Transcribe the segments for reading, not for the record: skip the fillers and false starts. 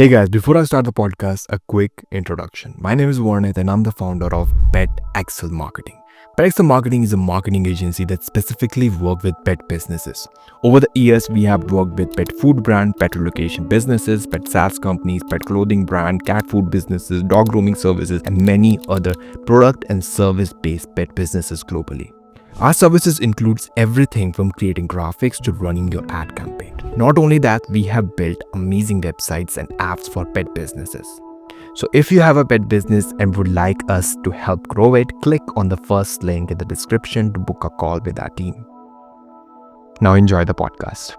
Hey guys, before I start the podcast, a quick introduction. My name is Warnit and I'm the founder of Pet Excel Marketing. Pet Excel Marketing is a marketing agency that specifically works with pet businesses. Over the years, we have worked with pet food brand, pet relocation businesses, pet SaaS companies, pet clothing brand, cat food businesses, dog grooming services, and many other product and service-based pet businesses globally. Our services includes everything from creating graphics to running your ad campaign. Not only that, we have built amazing websites and apps for pet businesses. So if you have a pet business and would like us to help grow it, click on the first link in the description to book a call with our team. Now enjoy the podcast.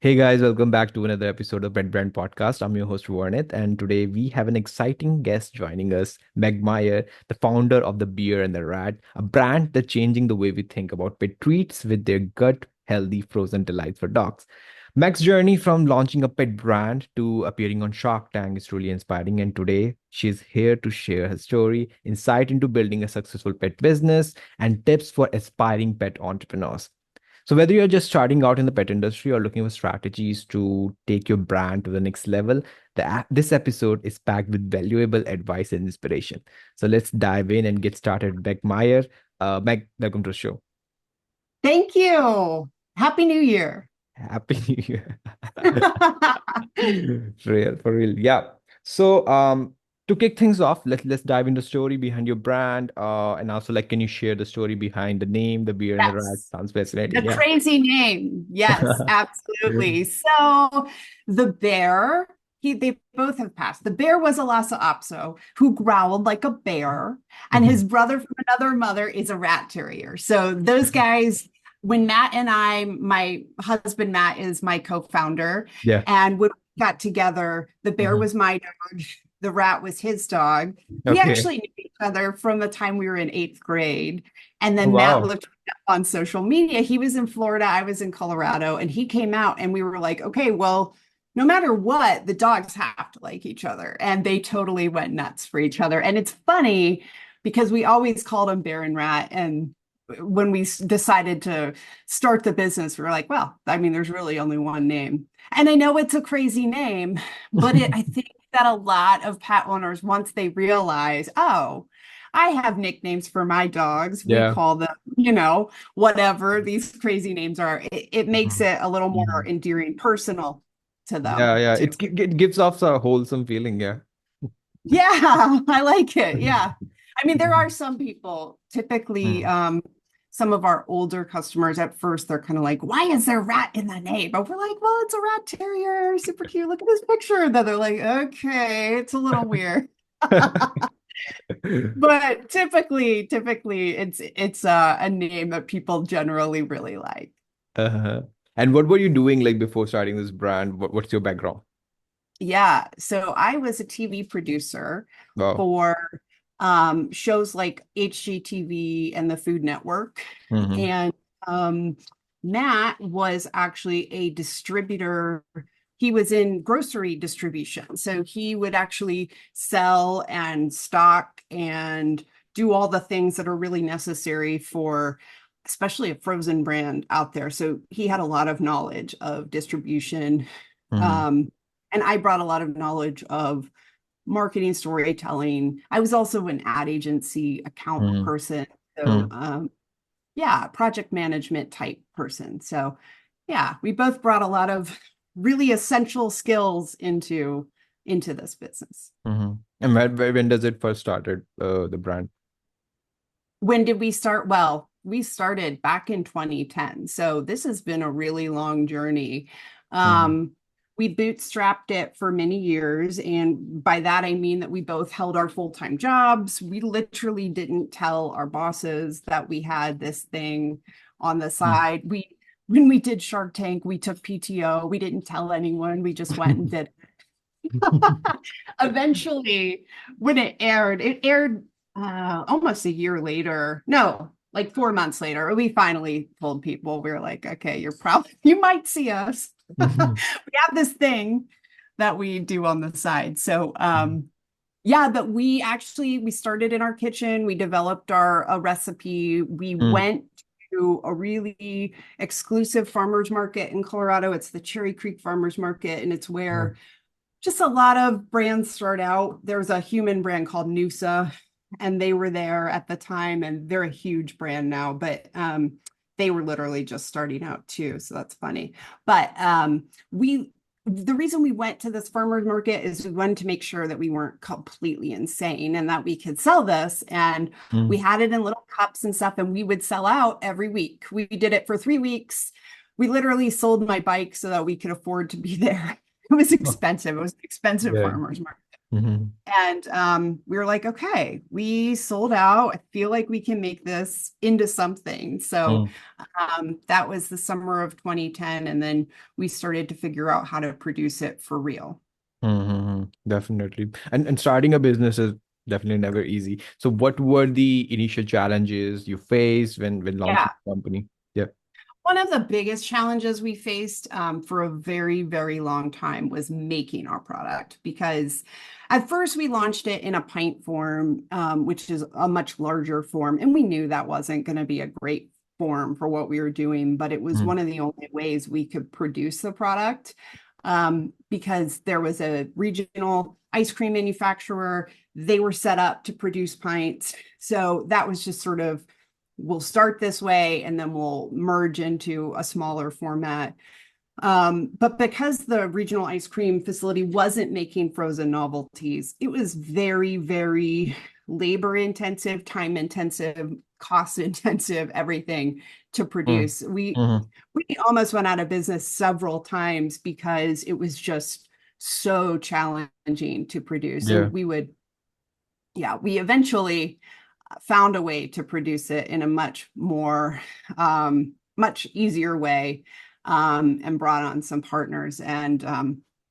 Hey guys, welcome back to another episode of Pet Brand Podcast. I'm your host Warnit, and today we have an exciting guest joining us, Meg Meyer, the founder of The Bear and the Rat, a brand that's changing the way we think about pet treats with their gut healthy frozen delights for dogs. Meg's journey from launching a pet brand to appearing on Shark Tank is truly inspiring, and today she's here to share her story, insight into building a successful pet business, and tips for aspiring pet entrepreneurs. So, whether you're just starting out in the pet industry or looking for strategies to take your brand to the next level, this episode is packed with valuable advice and inspiration. So, let's dive in and get started. Meg Meyer, Meg, welcome to the show. Thank you. Happy New Year. Happy New Year. For real. Yeah. So, to kick things off, let's dive into the story behind your brand. And also, like, can you share the story behind the name, the beer and the rat? Yes. Sounds fascinating. The Yeah. crazy name. Yes, absolutely. So the bear, they both have passed. The bear was a Lhasa Apso who growled like a bear, and his brother from another mother is a rat terrier. So those guys, when Matt and my husband Matt is my co-founder, Yeah. and when we got together, the bear Mhm. was my dog, the rat was his dog. We Okay. actually knew each other from the time we were in eighth grade. And Oh, then Matt wow. looked on social media. He was in Florida, I was in Colorado, and he came out and we were like, okay, well, no matter what, the dogs have to like each other. And they totally went nuts for each other. And it's funny because we always called them Bear and Rat. And when we decided to start the business, we were like, well, I mean, there's really only one name. And I know it's a crazy name, but I think that a lot of pet owners, once they realize, oh, I have nicknames for my dogs. We Yeah. call them, whatever these crazy names are. It makes Mhm. it a little more Mhm. endearing, personal to Yeah, them yeah. too. It gives off a wholesome feeling. Yeah. Yeah, I like it. Yeah. I mean, there are Mhm. some people, typically, Mhm. some of our older customers at first, they're kind of like, why is there rat in the name? But we're like, well, it's a rat terrier, super cute. Look at this picture. Then they're like, okay, it's a little weird. But typically it's a name that people generally really like. Uh-huh. And what were you doing like before starting this brand? What's your background? Yeah, so I was a TV producer Wow. for shows like HGTV and the Food Network. Hmm. And um, Matt was actually a distributor. He was in grocery distribution. So he would actually sell and stock and do all the things that are really necessary for, especially a frozen brand out there. So he had a lot of knowledge of distribution. Hmm. Um, and I brought a lot of knowledge of marketing, storytelling. I was also an ad agency account Hmm. person. So, Hmm. yeah, project management type person. So, yeah, we both brought a lot of really essential skills into this business. Hmm. And when does it first started, the brand? When did we start? Well, we started back in 2010. So this has been a really long journey. Hmm. We bootstrapped it for many years. And by that, I mean that we both held our full-time jobs. We literally didn't tell our bosses that we had this thing on the side. When we did Shark Tank, we took PTO. We didn't tell anyone. We just went and did eventually when it aired almost a year later. No, like 4 months later, we finally told people. We were like, okay, you might see us. We have this thing that we do on the side. So yeah, but we started in our kitchen. We developed a recipe. We Hmm. went to a really exclusive farmers market in Colorado. It's the Cherry Creek Farmers Market, and it's Mm, where just a lot of brands start out. There's a human brand called Noosa, and they were there at the time, and they're a huge brand now, but they were literally just starting out too. So that's funny. But the reason we went to this farmers market is we wanted to make sure that we weren't completely insane and that we could sell this. And we mm. had it in little cups and stuff, and we would sell out every week. We did it for 3 weeks. We literally sold my bike so that we could afford to be there. It was Oh, expensive. It was an expensive yeah. farmers market. Mhm. And we were like, okay, we sold out. I feel like we can make this into something. So Mm, that was the summer of 2010. And then we started to figure out how to produce it for real. definitely. And starting a business is definitely never easy. So what were the initial challenges you faced when launching Yeah. the company? Yeah. One of the biggest challenges we faced for a very, very long time was making our product because at first we launched it in a pint form, which is a much larger form. And we knew that wasn't going to be a great form for what we were doing, but it was Mm, one of the only ways we could produce the product because there was a regional ice cream manufacturer. They were set up to produce pints. So that was just sort of we'll start this way and then we'll merge into a smaller format. But because the regional ice cream facility wasn't making frozen novelties, it was very, very labor intensive, time intensive, cost intensive, everything to mm, produce. mhm. We almost went out of business several times because it was just so challenging to produce. Yeah. And we eventually found a way to produce it in a much easier way, and brought on some partners. And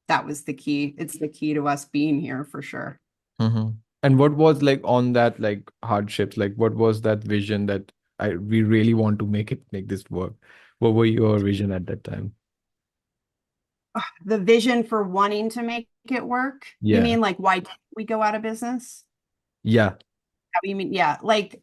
that was the key. It's the key to us being here for sure. And what was like on that like hardships? Like what was that vision that we really want to make this work? What were your vision at that time? The vision for wanting to make it work. You Yeah. mean like why did we go out of business? Yeah. How do you mean? Yeah, like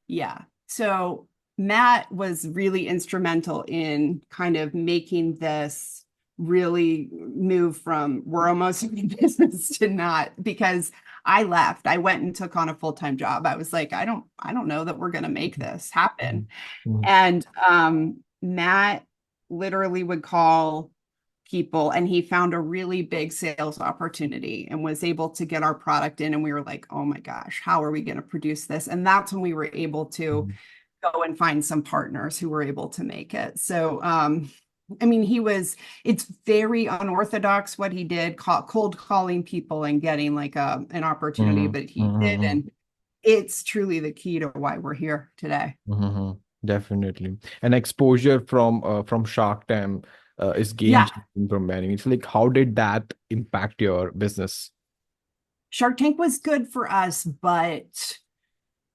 yeah. So Matt was really instrumental in kind of making this really move from we're almost in business to not because I left. I went and took on a full-time job. I was like, I don't know that we're going to make this happen. Mhm. Mhm. And Matt literally would call people and he found a really big sales opportunity and was able to get our product in and we were like, oh my gosh, how are we going to produce this? And that's when we were able to Mhm. go and find some partners who were able to make it. So I mean, it's very unorthodox what he did, cold calling people and getting like an opportunity, Mhm. but he did. Mhm. And it's truly the key to why we're here today. Mhm. Definitely. And exposure from Shark Tank is game Yeah. changing for many. It's like how did that impact your business? Shark Tank was good for us, but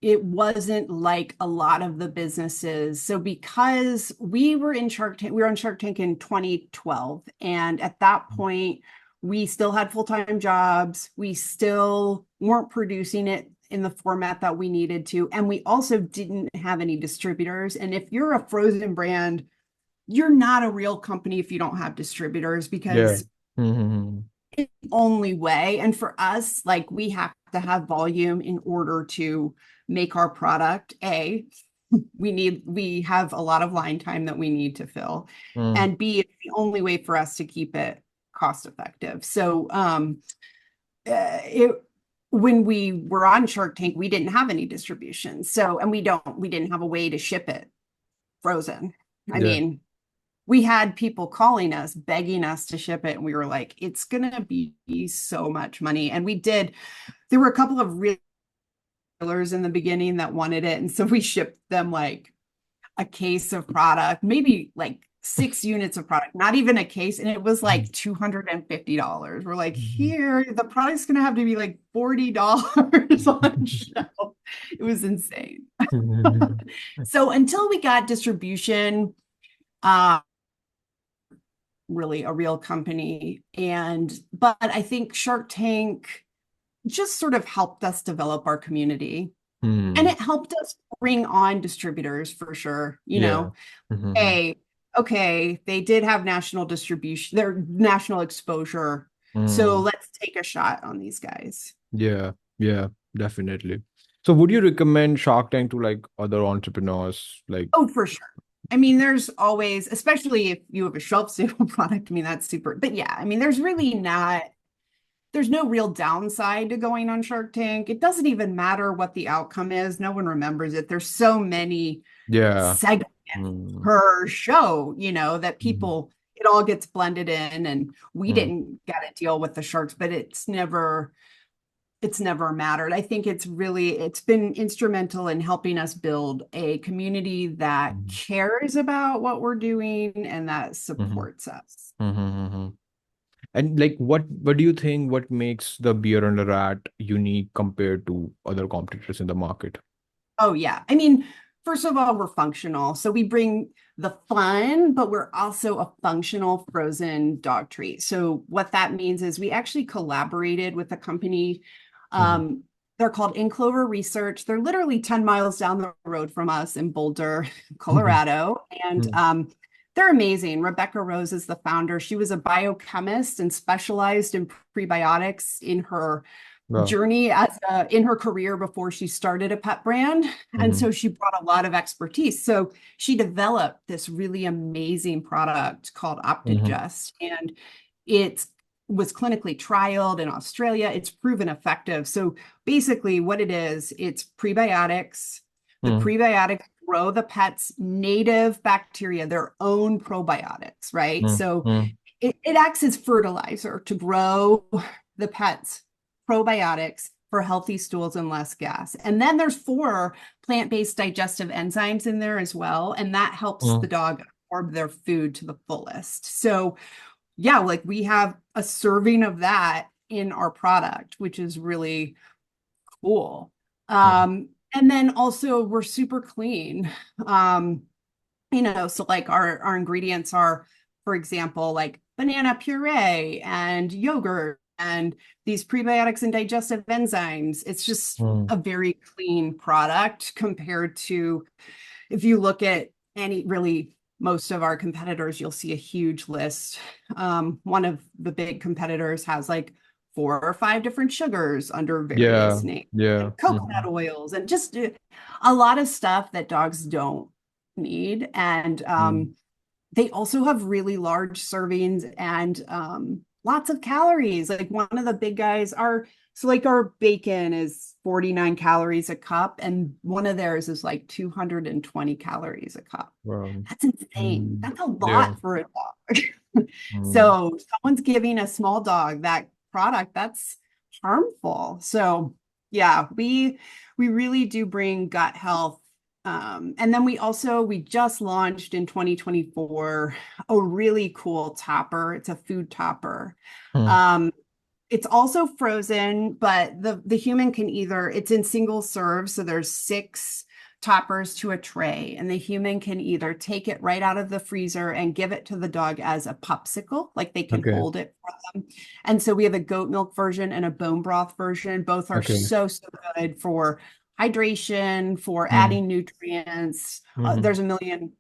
it wasn't like a lot of the businesses. So because we were in Shark Tank, we were on Shark Tank in 2012. And at that point, we still had full-time jobs. We still weren't producing it in the format that we needed to. And we also didn't have any distributors. And if you're a frozen brand, you're not a real company if you don't have distributors Yeah. because Mhm. it's the only way. And for us, like we have to have volume in order to make our product. We have a lot of line time that we need to fill. Mm. And B, it's the only way for us to keep it cost effective. So it when we were on Shark Tank, we didn't have any distribution. So and we didn't have a way to ship it frozen. I Yeah. mean, we had people calling us, begging us to ship it. And we were like, it's going to be so much money. And we did. There were a couple of retailers in the beginning that wanted it. And so we shipped them like a case of product, maybe like 6 units of product, not even a case. And it was like $250. We're like, Mhm. here, the product's going to have to be like $40 on shelf. It was insane. So until we got distribution, uh, really a real company. But I think Shark Tank just sort of helped us develop our community. And Hmm. it helped us bring on distributors for sure. Yeah. Mm-hmm. Hey, okay, they did have national distribution, their national exposure. So Mm. let's take a shot on these guys. Yeah. Yeah. Definitely. So would you recommend Shark Tank to like other entrepreneurs? Like, Oh, for sure. I mean, there's always, especially if you have a shelf stable product. I mean, that's super. But yeah, I mean, there's no real downside to going on Shark Tank. It doesn't even matter what the outcome is. No one remembers it. There's so many yeah. segments Mm. per show, that Mm. it all gets blended in. And we Mm. didn't get a deal with the Sharks, but it's never mattered. I think it's been instrumental in helping us build a community that Mm. cares about what we're doing and that Mm-hmm. supports us. Mm-hmm. And like, what do you think? What makes the beer and the rat unique compared to other competitors in the market? Oh, yeah. I mean, first of all, we're functional. So we bring the fun, but we're also a functional frozen dog treat. So what that means is we actually collaborated with a company. Mm-hmm. Um, they're called In Clover Research. They're literally 10 miles down the road from us in Boulder, Colorado. And Mm-hmm. they're amazing. Rebecca Rose is the founder. She was a biochemist and specialized in prebiotics in her Wow. journey in her career before she started a pet brand. And Mm-hmm. so she brought a lot of expertise. So she developed this really amazing product called Mm-hmm. OptiGust, and it was clinically trialed in Australia. It's proven effective. So basically what it is, it's prebiotics. The Mm-hmm. prebiotics grow the pet's native bacteria, their own probiotics, right? So Mm-hmm. it acts as fertilizer to grow the pet's probiotics for healthy stools and less gas. And then there's 4 plant-based digestive enzymes in there as well, and that helps the dog absorb their food to the fullest. So yeah, like we have a serving of that in our product, which is really cool. Mm-hmm. And then also we're super clean. Um, so like our ingredients are, for example, like banana puree and yogurt and these prebiotics and digestive enzymes. It's just Mm-hmm. a very clean product compared to, if you look at any really most of our competitors, you'll see a huge list. One of the big competitors has like 4 or 5 different sugars under Yeah. various names Yeah. and coconut Mm-hmm. oils and just a lot of stuff that dogs don't need. And they also have really large servings and lots of calories. Like one of the big guys are, so like our bacon is 49 calories a cup, and one of theirs is like 220 calories a cup. Wow. That's insane. Mm. That's a Yeah. lot for a dog. Mm. So someone's giving a small dog that product that's harmful. So yeah, we really do bring gut health. And then we just launched in 2024 a really cool topper. It's a food topper. Mm. Um, it's also frozen, but the human can either, it's in single serve, so there's 6 toppers to a tray, and the human can either take it right out of the freezer and give it to the dog as a popsicle, like they can Okay. hold it for them. And so we have a goat milk version and a bone broth version. Both are Okay. so good for hydration, for Mm. adding nutrients. Mm-hmm. There's a million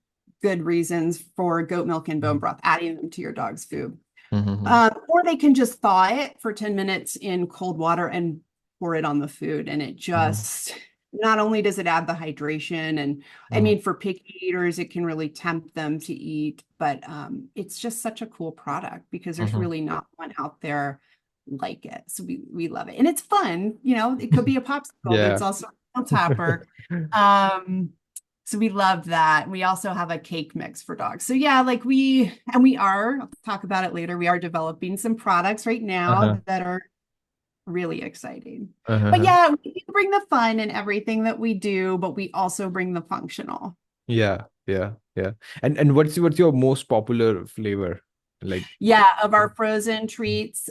good reasons for goat milk and bone broth, adding them to your dog's food. Mm-hmm. Or they can just thaw it for 10 minutes in cold water and pour it on the food. And it Mm-hmm. just, not only does it add the hydration, and I Mm-hmm. mean, for picky eaters, it can really tempt them to eat, but it's just such a cool product because there's Mm-hmm. really not one out there like it. So we love it. And it's fun, it could be a popsicle, but it's Yeah. also a topper. Um, so we love that. We also have a cake mix for dogs. So yeah, like I'll talk about it later. We are developing some products right Uh-huh. now that are really exciting. But Uh-huh. yeah, we bring the fun in everything that we do, but we also bring the functional. Yeah. Yeah. Yeah. And what's your most popular flavor? Like, Yeah, of our frozen treats.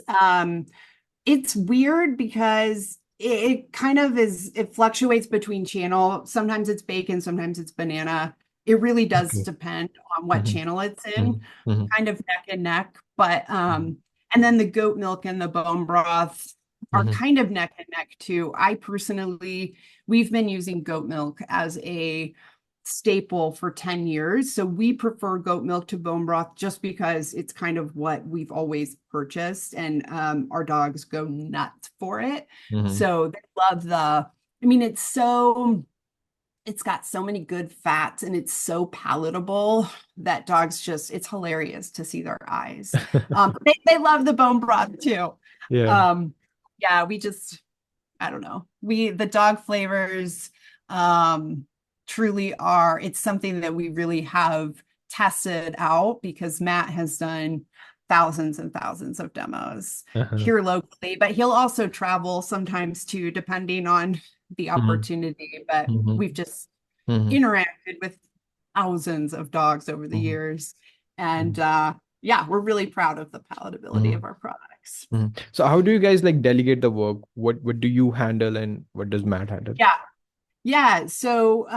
It's weird because it kind of it fluctuates between channel. Sometimes it's bacon, sometimes it's banana. It really does okay. depend on what Mm-hmm. channel it's in, Mm-hmm. kind of neck and neck. But and then the goat milk and the bone broth, are Hmm. kind of neck and neck too. I personally, we've been using goat milk as a staple for 10 years. So we prefer goat milk to bone broth just because it's kind of what we've always purchased, and our dogs go nuts for it. Hmm. So they love I mean, it's got so many good fats and it's so palatable that dogs just, it's hilarious to see their eyes. They love the bone broth too. Yeah. Um, yeah, we just, I don't know. The dog flavors um, truly are, it's something that we really have tested out because Matt has done thousands and thousands of demos Uh-huh. here locally, but he'll also travel sometimes too, depending on the Hmm. opportunity. But Hmm. we've just Hmm. interacted with thousands of dogs over the Hmm. years. And Hmm. yeah, we're really proud of the palatability of our products. So how do you guys like delegate the work? What do you handle and what does Matt handle? Yeah. Yeah. So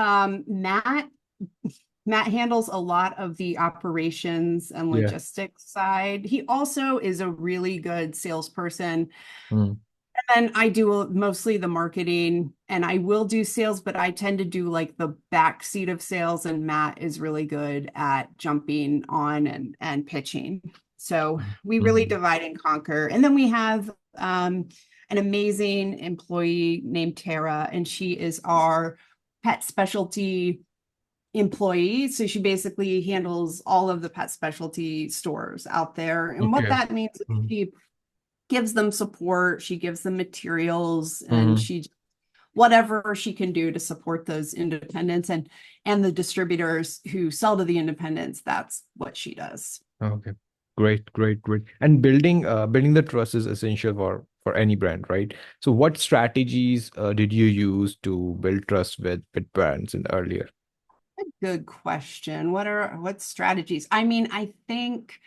Matt handles a lot of the operations and Yeah. logistics side. He also is a really good salesperson. Mm. And I do mostly the marketing, and I will do sales, but I tend to do like the back seat of sales, and Matt is really good at jumping on and pitching. So we really Mm. divide and conquer. And then we have an amazing employee named Tara, and she is our pet specialty employee. So she basically handles all of the pet specialty stores out there. And what Okay. that means is Mm. she gives them support, she gives them materials, and Mhm. she whatever she can do to support those independents and the distributors who sell to the independents, that's what she does. Okay. Great, great, great. And building the trust is essential for any brand, right? So what strategies did you use to build trust with brands in earlier? Good question. What strategies? I mean, I think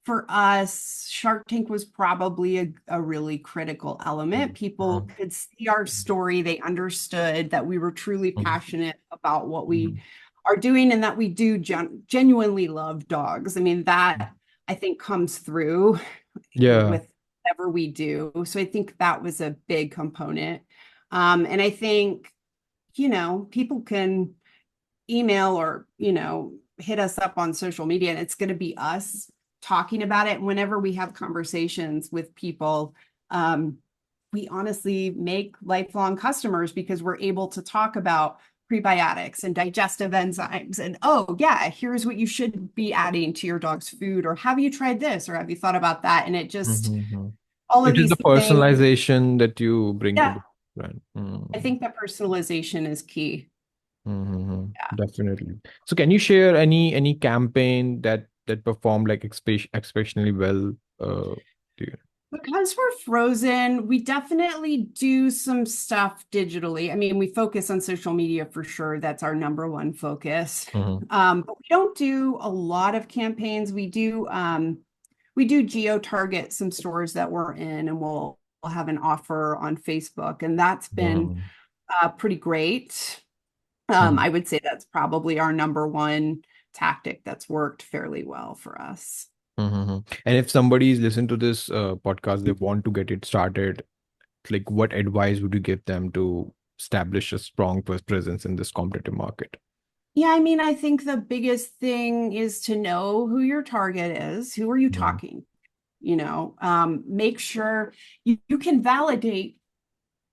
for us, Shark Tank was probably a really critical element. Mhm. People Mhm. could see our story, they understood that we were truly passionate about what we Mhm. are doing and that we do genuinely love dogs. I mean, that I think comes through Yeah. with whatever we do. So I think that was a big component. And I think, people can email or, hit us up on social media, and it's going to be us talking about it. Whenever we have conversations with people, we honestly make lifelong customers because we're able to talk about prebiotics and digestive enzymes. And oh, yeah, here's what you should be adding to your dog's food. Or have you tried this? Or have you thought about that? And it just, Mhm. all of It is these the things. personalization that you bring to Yeah, the brand. I think that personalization is key. Definitely. So can you share any campaign that performed like exceptionally well? To you? Because we're frozen, we definitely do some stuff digitally. I mean, we focus on social media for sure. That's our number one focus. Mhm. But we don't do a lot of campaigns. We do geo target some stores that we're in, and we'll have an offer on Facebook, and that's been Mhm. pretty great. Mhm. I would say that's probably our number one tactic that's worked fairly well for us. Mhm. And if somebody is listening to this podcast, they want to get it started, like what advice would you give them to establish a strong presence in this competitive market? Yeah, I mean, I think the biggest thing is to know who your target is. Who are you Mhm. talking? Make sure you can validate.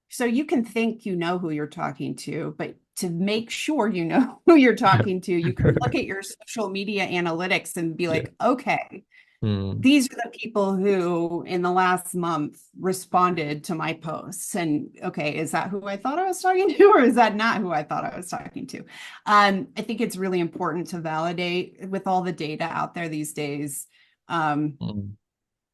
So you can think you know who you're talking to, but to make sure you know who you're Yeah. talking to, you can look at your social media analytics and be Yeah. like, okay, Mm. these are the people who in the last month responded to my posts. And okay, is that who I thought I was talking to, or is that not who I thought I was talking to? I think it's really important to validate with all the data out there these days. Um, Mm.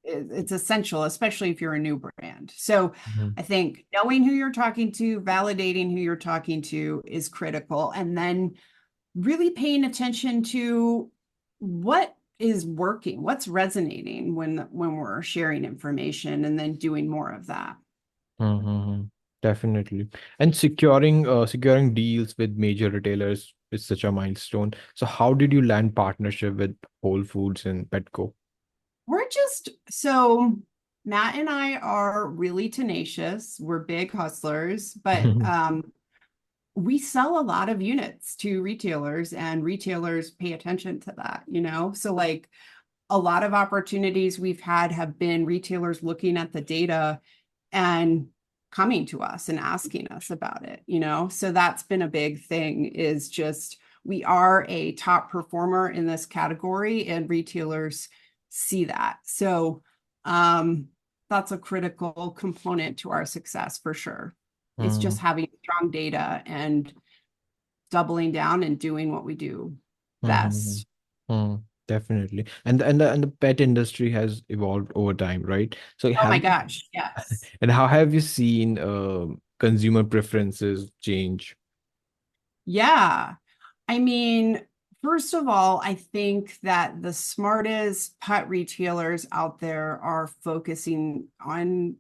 it's essential, especially if you're a new brand. So Mhm. I think knowing who you're talking to, validating who you're talking to is critical. And then really paying attention to what is working, what's resonating when we're sharing information, and then doing more of that. Mhm. Definitely. And securing deals with major retailers is such a milestone. So how did you land partnership with Whole Foods and Petco? We're just so Matt and I are really tenacious. We're big hustlers, but we sell a lot of units to retailers, and retailers pay attention to that, you know? So, like, a lot of opportunities we've had have been retailers looking at the data and coming to us and asking us about it, you know? So that's been a big thing, is just we are a top performer in this category and retailers see that. So that's a critical component to our success for sure. It's just having strong data and doubling down and doing what we do Mm-hmm. best. Mm, definitely. And the pet industry has evolved over time, right? So Oh my have gosh, yes. and how have you seen consumer preferences change? Yeah. I mean, first of all, I think that the smartest pet retailers out there are focusing on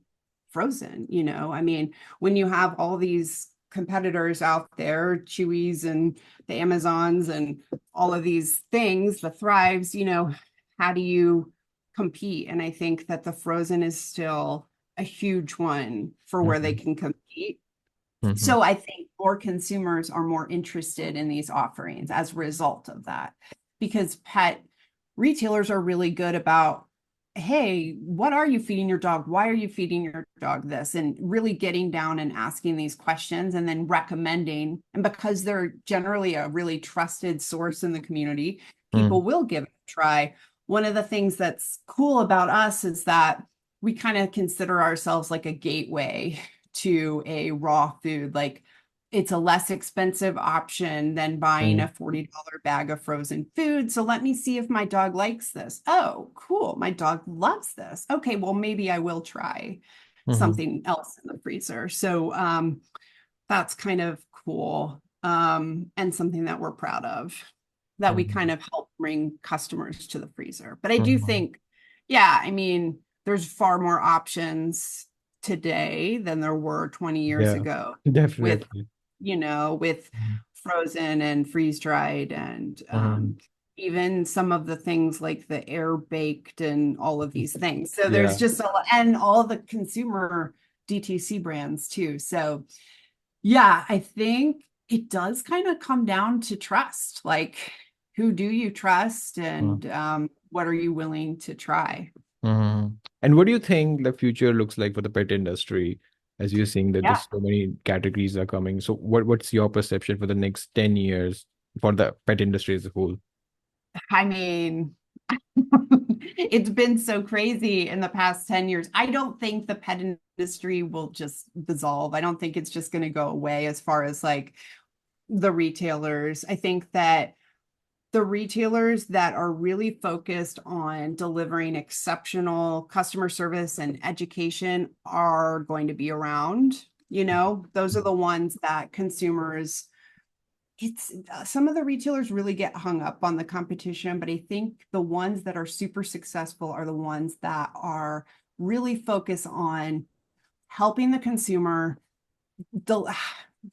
frozen, you know. I mean, when you have all these competitors out there, Chewies and the Amazons and all of these things, the Thrives, you know, how do you compete? And I think that the frozen is still a huge one for where they Mm-hmm. can compete. Mm-hmm. So I think more consumers are more interested in these offerings as a result of that, because pet retailers are really good about, hey, what are you feeding your dog? Why are you feeding your dog this? And really getting down and asking these questions and then recommending. And because they're generally a really trusted source in the community, people will give it a try. One of the things that's cool about us is that we kind of consider ourselves like a gateway to a raw food. Like, it's a less expensive option than buying Mm-hmm. a $40 bag of frozen food. So let me see if my dog likes this. Oh, cool. My dog loves this. Okay, well, maybe I will try Mm-hmm. something else in the freezer. So that's kind of cool, and something that we're proud of, that we kind of help bring customers to the freezer. But I do Mm-hmm. think, yeah, I mean, there's far more options today than there were 20 years Yeah, ago with, definitely. you know, with frozen and freeze dried, and Mm-hmm. even some of the things like the air baked and all of these things. So there's Yeah. just a, and all the consumer DTC brands too. So yeah, I think it does kind of come down to trust. Like, who do you trust, and what are you willing to try? Mm-hmm. And what do you think the future looks like for the pet industry as you're seeing that Yeah, there's so many categories are coming? So what's your perception for the next 10 years for the pet industry as a whole? I mean, it's been so crazy in the past 10 years. I don't think the pet industry will just dissolve. I don't think it's just going to go away as far as like the retailers. I think that the retailers that are really focused on delivering exceptional customer service and education are going to be around. You know, those are the ones that consumers, it's some of the retailers really get hung up on the competition, but I think the ones that are super successful are the ones that are really focused on helping the consumer del-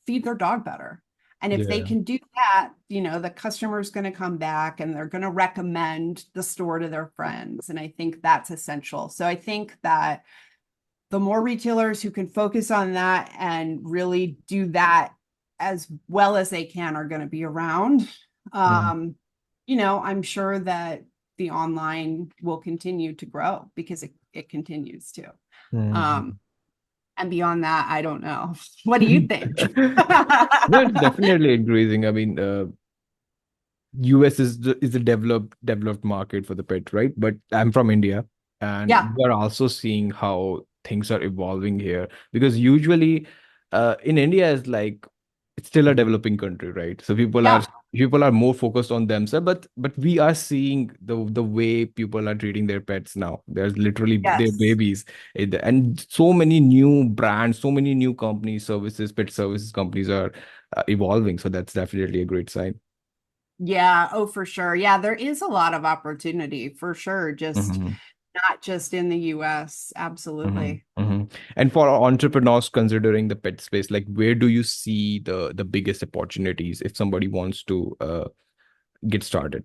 feed their dog better. And if they Yeah. can do that, you know, the customer's going to come back and they're going to recommend the store to their friends. And I think that's essential. So I think that the more retailers who can focus on that and really do that as well as they can are going to be around. Mm-hmm. Um, you know, I'm sure that the online will continue to grow because it continues to. Um, and beyond that, I don't know. What do you think? No, it's definitely increasing. I mean, US is a developed market for the pet, right? But I'm from India, Yeah. and we're also seeing how things are evolving here because usually, in India is like it's still a developing country, right? So Yeah. people are more focused on themselves, but we are seeing the way people are treating their pets now. There's literally their Yes. babies, and so many new brands, so many new companies, services, pet services companies are evolving. So that's definitely a great sign. Yeah. Oh, for sure. Yeah, there is a lot of opportunity for sure. Just Mhm, not just in the US. mhm, Absolutely. mhm. And for entrepreneurs considering the pet space, like where do you see the biggest opportunities if somebody wants to get started?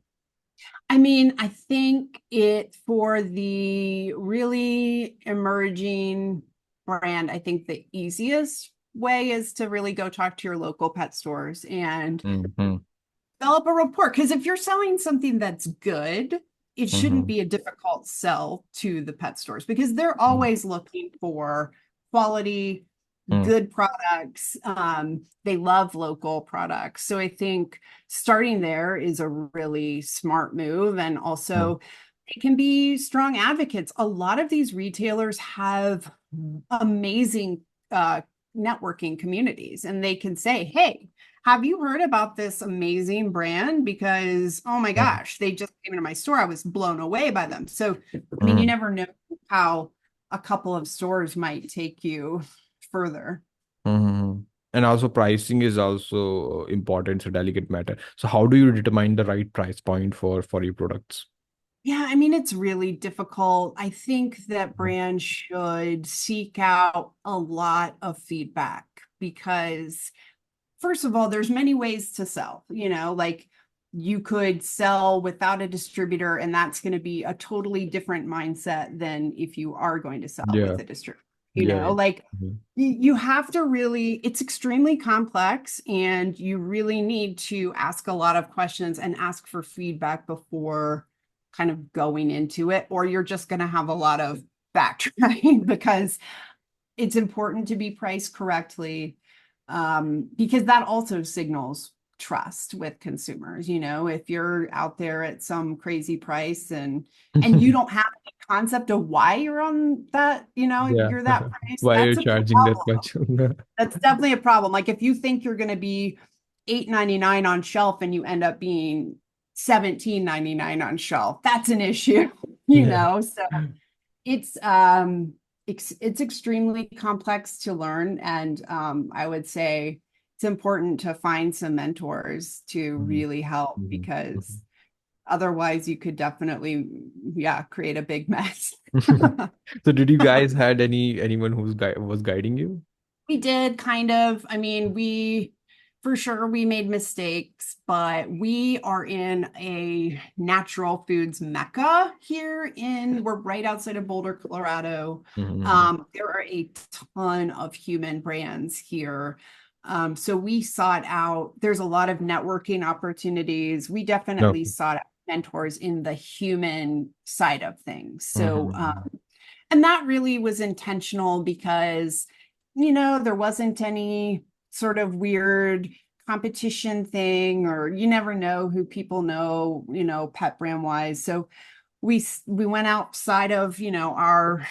I mean, I think it for the really any emerging brand, I think the easiest way is to really go talk to your local pet stores and Mm-hmm. develop a rapport. Because if you're selling something that's good, it shouldn't Mm-hmm. be a difficult sell to the pet stores because they're always looking for quality, good products. They love local products. So I think starting there is a really smart move. And Mm-hmm. also, they can be strong advocates. A lot of these retailers have amazing networking communities, and they can say, hey, have you heard about this amazing brand? Because, oh my gosh, they just came into my store. I was blown away by them. So, I mean, you Mm-hmm. never know how a couple of stores might take you further. Mm-hmm. And also pricing is also important, it's a delicate matter. So how do you determine the right price point for your products? Yeah, I mean, it's really difficult. I think that brands should seek out a lot of feedback because first of all, there's many ways to sell, like you could sell without a distributor, and that's going to be a totally different mindset than if you are going to sell Yeah, with a distributor. yeah. Like Mhm. you have to really, it's extremely complex, and you really need to ask a lot of questions and ask for feedback before kind of going into it, or you're just going to have a lot of backtracking because it's important to be priced correctly, because that also signals trust with consumers. If you're out there at some crazy price and you don't have a concept of why you're on that, Yeah. you're that price, Why are you that's a charging that problem. much? That's definitely a problem. Like if you think you're going to be 8.99 on shelf and you end up being 17.99 on shelf, that's an issue. Yeah. So it's extremely complex to learn, and I would say it's important to find some mentors to Mhm. really help Mhm. because Mhm. otherwise you could definitely, yeah, create a big mess. So did you guys had anyone who's was guiding you? We did kind of. I mean, we for sure we made mistakes, but we are in a natural foods mecca here we're right outside of Boulder, Colorado. Mhm. There are a ton of human brands here. So we sought out, there's a lot of networking opportunities. We definitely Okay. sought out mentors in the human side of things. So, Mhm. and that really was intentional because there wasn't any sort of weird competition thing, or you never know who people know, pet brand wise. So we went outside of, our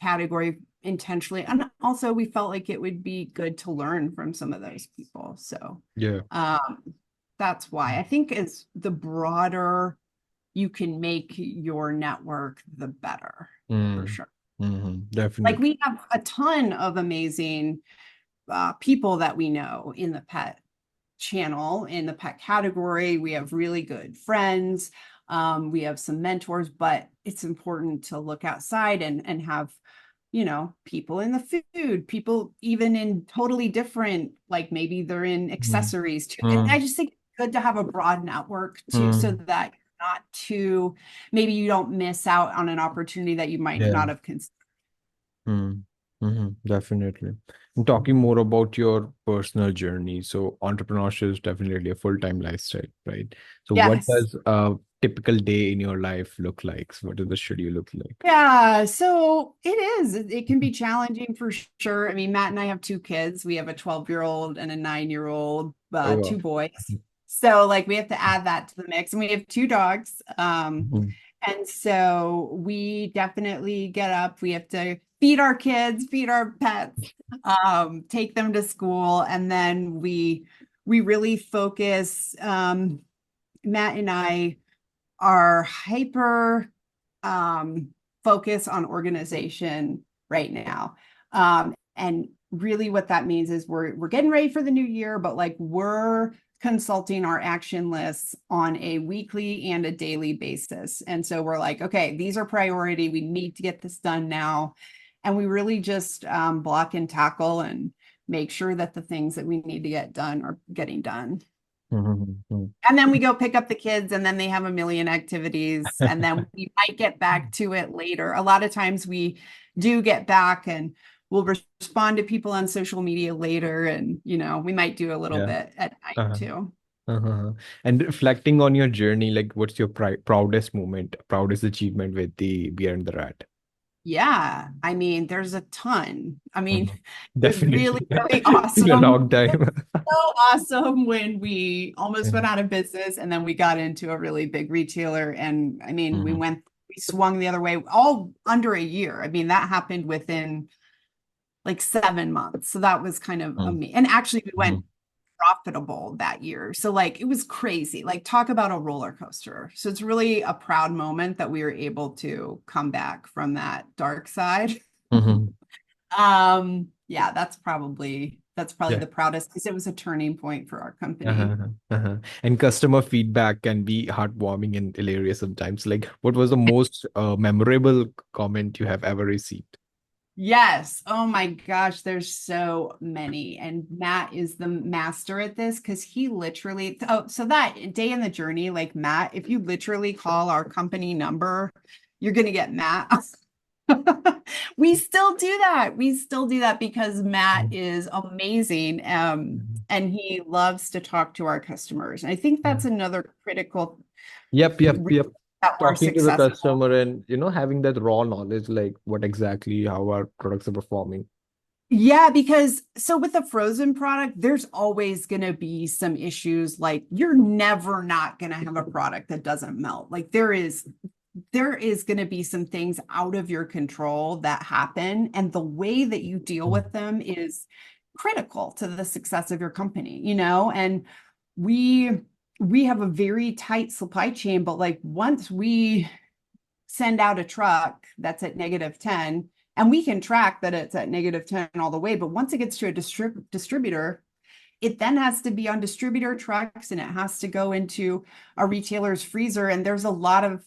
category intentionally. And also we felt like it would be good to learn from some of those people. So Yeah. um, that's why I think as the broader you can make your network, the better, for Mm. sure. Like Definitely. we have a ton of amazing people that we know in the pet channel, in the pet category. We have really good friends. We have some mentors, but it's important to look outside and have, people in the food, people even in totally different, like maybe they're in Mm. accessories too. And I Mm. just think it's good to have a broad network too, so Mm. that you're not too, maybe you don't miss out on an opportunity that you might Yeah. not have considered. Mm. Definitely. And talking more about your personal journey. So entrepreneurship is definitely a full-time lifestyle, right? So what Yes. does a typical day in your life look like? So what does the schedule look like? Yeah, so it is. It can be challenging for sure. I mean, Matt and I have two kids. We have a 12-year-old and a 9-year-old, Oh, two wow. boys. So like we have to add that to the mix. And we have two dogs. Mhm. And so we definitely get up. We have to feed our kids, feed our pets, take them to school, and then we really focus. Matt and I are hyper um, focus on organization right now. And really what that means is we're getting ready for the new year, but like we're consulting our action lists on a weekly and a daily basis. And so we're like, okay, these are priority. We need to get this done now. And we really just block and tackle and make sure that the things that we need to get done are getting done. Mhm. And then we go pick up the kids, and then they have a million activities, and then we might get back to it later. A lot of times we do get back and we'll respond to people on social media later, and we might do a little Yeah. bit at night Uh-huh. too. Uh-huh. And reflecting on your journey, like what's your proudest moment, proudest achievement with the Beer and the Rat? Yeah, I mean, there's a ton. I mean, Mhm. it was Definitely. really, really It's been a awesome. long time. So awesome when we almost went Mhm. out of business and then we got into a really big retailer. And I mean, Mhm. we swung the other way all under a year. I mean, that happened within like 7 months. So that was kind of Mhm. amazing. And actually, we went Mhm. profitable that year. So like it was crazy. Like talk about a roller coaster. So it's really a proud moment that we were able to come back from that dark side. Mhm. Yeah, that's probably Yeah. the proudest because it was a turning point for our company. Uh-huh. Uh-huh. And customer feedback can be heartwarming and hilarious sometimes. Like, what was the most memorable comment you have ever received? Yes. Oh my gosh, there's so many. And Matt is the master at this because he literally, oh, so that day in the journey, like Matt, if you literally call our company number, you're going to get Matt. We still do that. We still do that because Matt Mhm. is amazing. Mhm. And he loves to talk to our customers. And I think Yeah. that's another critical Yep, yep, reason yep. that we're Talking to the successful. customer and having that raw knowledge, like what exactly how our products are performing. Yeah, because so with the frozen product, there's always going to be some issues. Like you're never not going to have a product that doesn't melt. Like there is going to be some things out of your control that happen, and the way that you deal Mhm. with them is critical to the success of your company. And we we have a very tight supply chain, but like once we send out a truck that's at -10, and we can track that it's at -10 all the way. But once it gets to a distributor, it then has to be on distributor trucks and it has to go into a retailer's freezer. And there's a lot of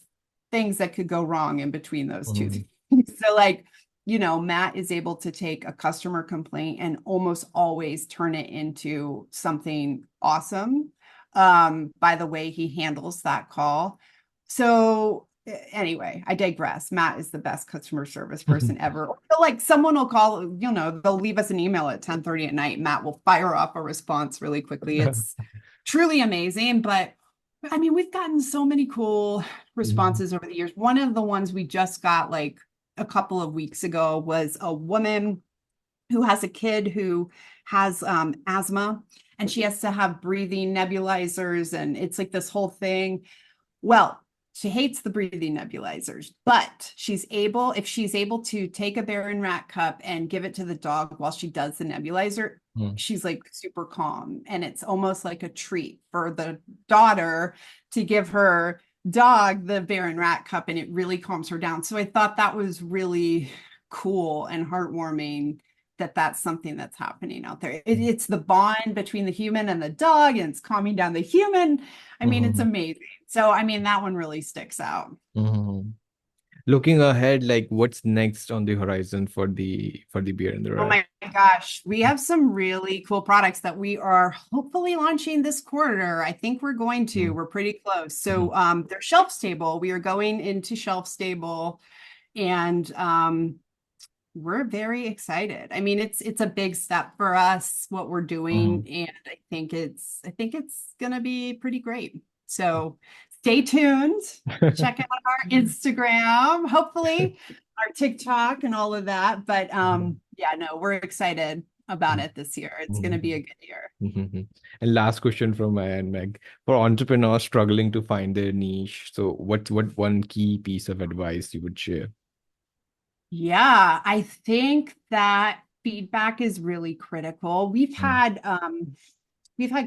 things that could go wrong in between those two Mhm. things. So, like, Matt is able to take a customer complaint and almost always turn it into something awesome by the way he handles that call. So, anyway, I digress. Matt is the best customer service person ever. So, like someone will call, they'll leave us an email at 10:30 at night. Matt will fire off a response really quickly. It's truly amazing. But I mean, we've gotten so many cool Mhm. responses over the years. One of the ones we just got like a couple of weeks ago was a woman who has a kid who has asthma, and she has to have breathing nebulizers, and it's like this whole thing. Well, she hates the breathing nebulizers, but if she's able to take a Baron rat cup and give it to the dog while she does the nebulizer, Mhm. she's like super calm. And it's almost like a treat for the daughter to give her dog the Baron rat cup, and it really calms her down. So I thought that was really cool and heartwarming that that's something that's happening out there. It's the bond between the human and the dog, and it's calming down the human. I mean, it's Mhm. amazing. So, I mean, that one really sticks out. Mhm. Looking ahead, like what's next on the horizon for the Beer and the Oh Rat? my gosh, we have some really cool products that we are hopefully launching this quarter. I think we're going to. Mhm. We're pretty close. Mhm. So, they're shelf stable. We are going into shelf stable, and we're very excited. I mean, it's a big step for us what we're doing, Mhm. and I think it's gonna be pretty great. So stay tuned. Check out our Instagram, hopefully our TikTok and all of that. But yeah, no, we're excited about it this year. It's gonna be a Mhm. good year. Mhm. And last question from my end, Meg. For entrepreneurs struggling to find their niche, so what one key piece of advice you would share? Yeah, I think that feedback is really critical. We've had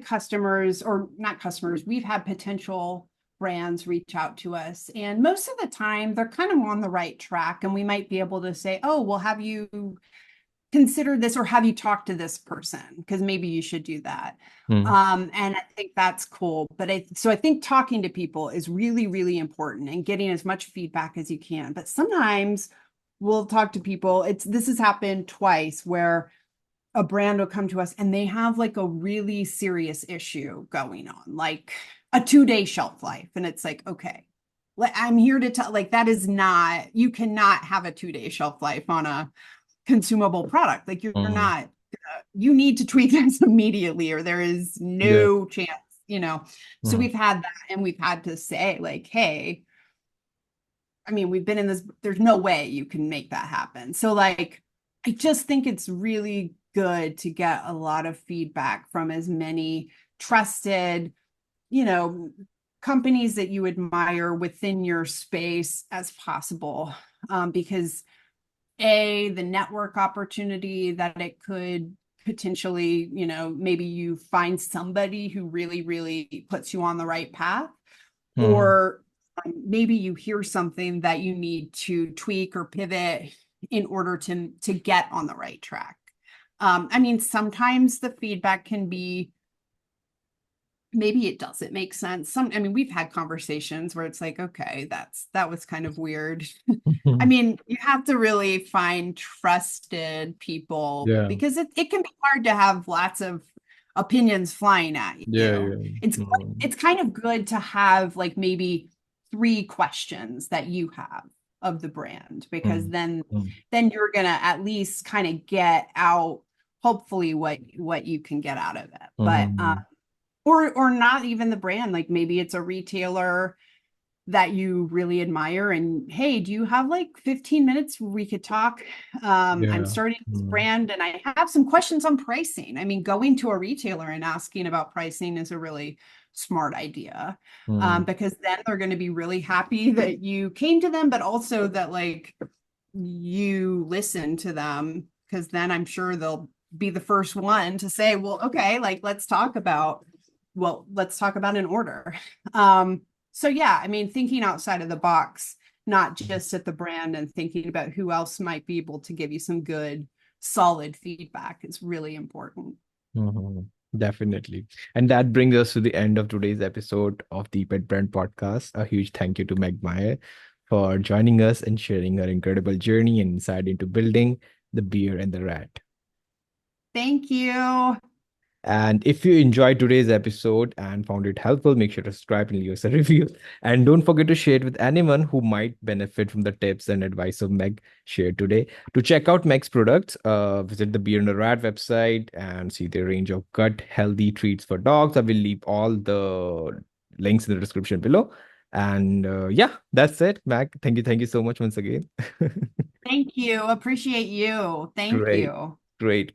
customers, or not customers, we've had potential brands reach out to us. And most of the time, they're kind of on the right track. And we might be able to say, oh, well, have you considered this, or have you talked to this person? Because maybe you should do that. Mhm. And I think that's cool. So I think talking to people is really, really important, and getting as much feedback as you can. But sometimes we'll talk to people. This has happened twice where a brand will come to us and they have like a really serious issue going on, like a 2 day shelf life. And it's like, okay, I'm here to tell, like, that is not, you cannot have a 2 day shelf life on a consumable product. Like, you're Mm. not, you need to tweak this immediately or there is Yeah. no chance, you know? So Mm. we've had that and we've had to say, like, hey, I mean, we've been in this, there's no way you can make that happen. So, like, I just think it's really good to get a lot of feedback from as many trusted, you know, companies that you admire within your space as possible. Because the network opportunity that it could potentially, maybe you find somebody who really, really puts you on the right path, Mm. or maybe you hear something that you need to tweak or pivot in order to get on the right track. I mean, sometimes the feedback can be, maybe it doesn't make sense. I mean, we've had conversations where it's like, okay, that was kind of weird. I mean, you have to really find trusted people Yeah. because it can be hard to have lots of opinions flying at Yeah. you. Yeah. It's Mm. it's kind of good to have like maybe three questions that you have of the brand, because Mm. then you're gonna at least kind of get out hopefully what you can get out of it. But Mm. or not even the brand, like maybe it's a retailer that you really admire and, hey, do you have like 15 minutes where we could talk? I'm Yeah. starting this Mm. brand and I have some questions on pricing. I mean, going to a retailer and asking about pricing is a really smart idea, Mm. because then they're going to be really happy that you came to them, but also that like you listen to them, because then I'm sure they'll be the first one to say, well, okay, like let's talk about an order. So yeah, I mean, thinking outside of the box, not just at the brand, and thinking about who else might be able to give you some good, solid feedback is really important. Mhm. Definitely. And that brings us to the end of today's episode of the Pet Brand Podcast. A huge thank you to Meg Meyer for joining us and sharing her incredible journey and insight into building the beer and the rat. Thank you. And if you enjoyed today's episode and found it helpful, make sure to subscribe and leave us a review. And don't forget to share it with anyone who might benefit from the tips and advice of Meg shared today. To check out Meg's products, visit the Beer and the Rat website and see their range of gut healthy treats for dogs. I will leave all the links in the description below. And yeah, that's it, Meg. Thank you so much once again. Thank you. Appreciate you. Thank Great, you. great, great.